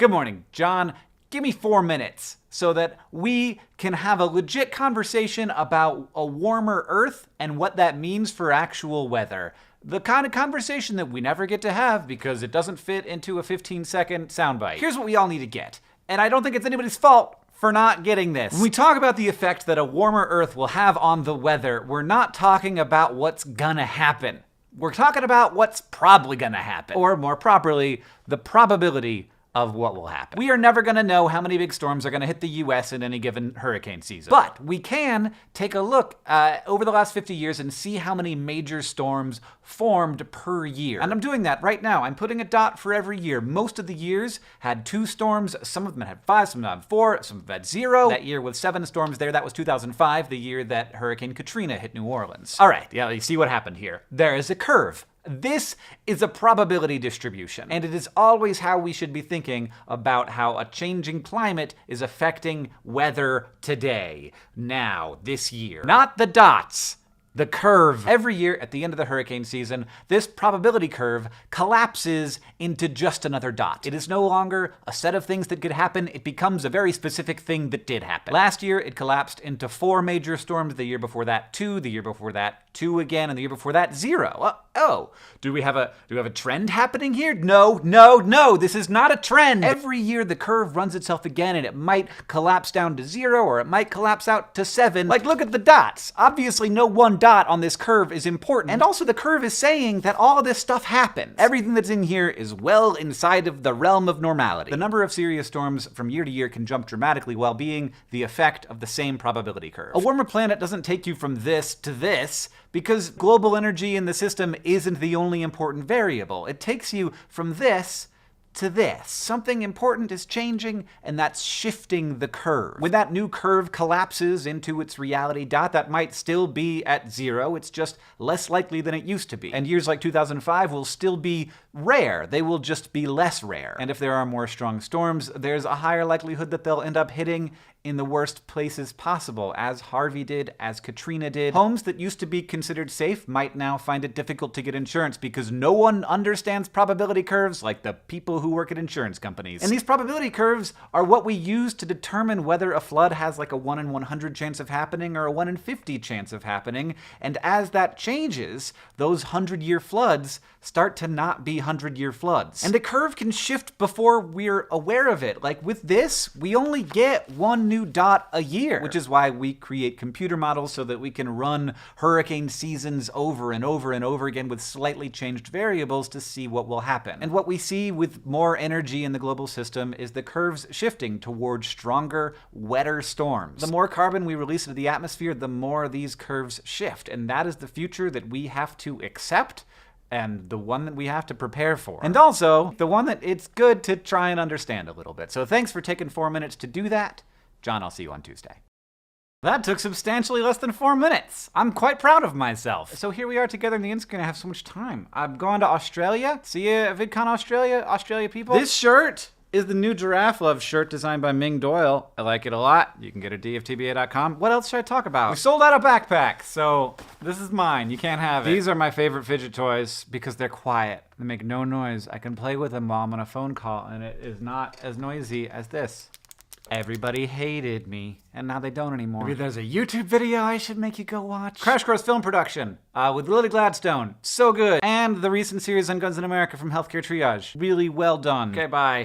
Good morning, John. Give me 4 minutes so that we can have a legit conversation about a warmer Earth and what that means for actual weather. The kind of conversation that we never get to have because it doesn't fit into a 15-second soundbite. Here's what we all need to get, and I don't think it's anybody's fault for not getting this. When we talk about the effect that a warmer Earth will have on the weather, we're not talking about what's gonna happen. We're talking about what's probably gonna happen. Or more properly, the probability of what will happen. We are never going to know how many big storms are going to hit the US in any given hurricane season. But we can take a look over the last 50 years and see how many major storms formed per year. And I'm doing that right now. I'm putting a dot for every year. Most of the years had 2 storms. Some of them had 5, some of them had 4, some of them had 0. That year with 7 storms there, that was 2005, the year that Hurricane Katrina hit New Orleans. All right, yeah, you see what happened here. There is a curve. This is a probability distribution, and it is always how we should be thinking about how a changing climate is affecting weather today, now, this year. Not the dots. The curve. Every year at the end of the hurricane season, this probability curve collapses into just another dot. It is no longer a set of things that could happen. It becomes a very specific thing that did happen. Last year, it collapsed into 4 major storms. The year before that, 2. The year before that, 2 again. And the year before that, 0. Do we have a trend happening here? No. This is not a trend. Every year, the curve runs itself again, and it might collapse down to 0, or it might collapse out to 7. Like, look at the dots. Obviously, no one dot on this curve is important. And also the curve is saying that all of this stuff happens. Everything that's in here is well inside of the realm of normality. The number of serious storms from year to year can jump dramatically while being the effect of the same probability curve. A warmer planet doesn't take you from this to this because global energy in the system isn't the only important variable. It takes you from this to this. Something important is changing, and that's shifting the curve. When that new curve collapses into its reality dot, that might still be at 0. It's just less likely than it used to be. And years like 2005 will still be rare. They will just be less rare. And if there are more strong storms, there's a higher likelihood that they'll end up hitting in the worst places possible, as Harvey did, as Katrina did. Homes that used to be considered safe might now find it difficult to get insurance because no one understands probability curves like the people who work at insurance companies. And these probability curves are what we use to determine whether a flood has like a 1 in 100 chance of happening or a 1 in 50 chance of happening. And as that changes, those 100-year floods start to not be 100-year floods. And the curve can shift before we're aware of it. Like with this, we only get 1 new dot a year, which is why we create computer models so that we can run hurricane seasons over and over and over again with slightly changed variables to see what will happen. And what we see with more energy in the global system is the curves shifting towards stronger, wetter storms. The more carbon we release into the atmosphere, the more these curves shift. And that is the future that we have to accept, and the one that we have to prepare for. And also, the one that it's good to try and understand a little bit. So thanks for taking 4 minutes to do that. John, I'll see you on Tuesday. That took substantially less than 4 minutes. I'm quite proud of myself. So here we are together in the Instagram. I have so much time. I'm going to Australia. See you at VidCon Australia people. This shirt is the new Giraffe Love shirt designed by Ming Doyle. I like it a lot. You can get it at dftba.com. What else should I talk about? We sold out a backpack, so this is mine. You can't have it. These are my favorite fidget toys because they're quiet. They make no noise. I can play with them while I'm on a phone call, and it is not as noisy as this. Everybody hated me, and now they don't anymore. Maybe there's a YouTube video I should make you go watch. Crash Course Film Production with Lily Gladstone. So good. And the recent series on Guns in America from Healthcare Triage. Really well done. Okay, bye.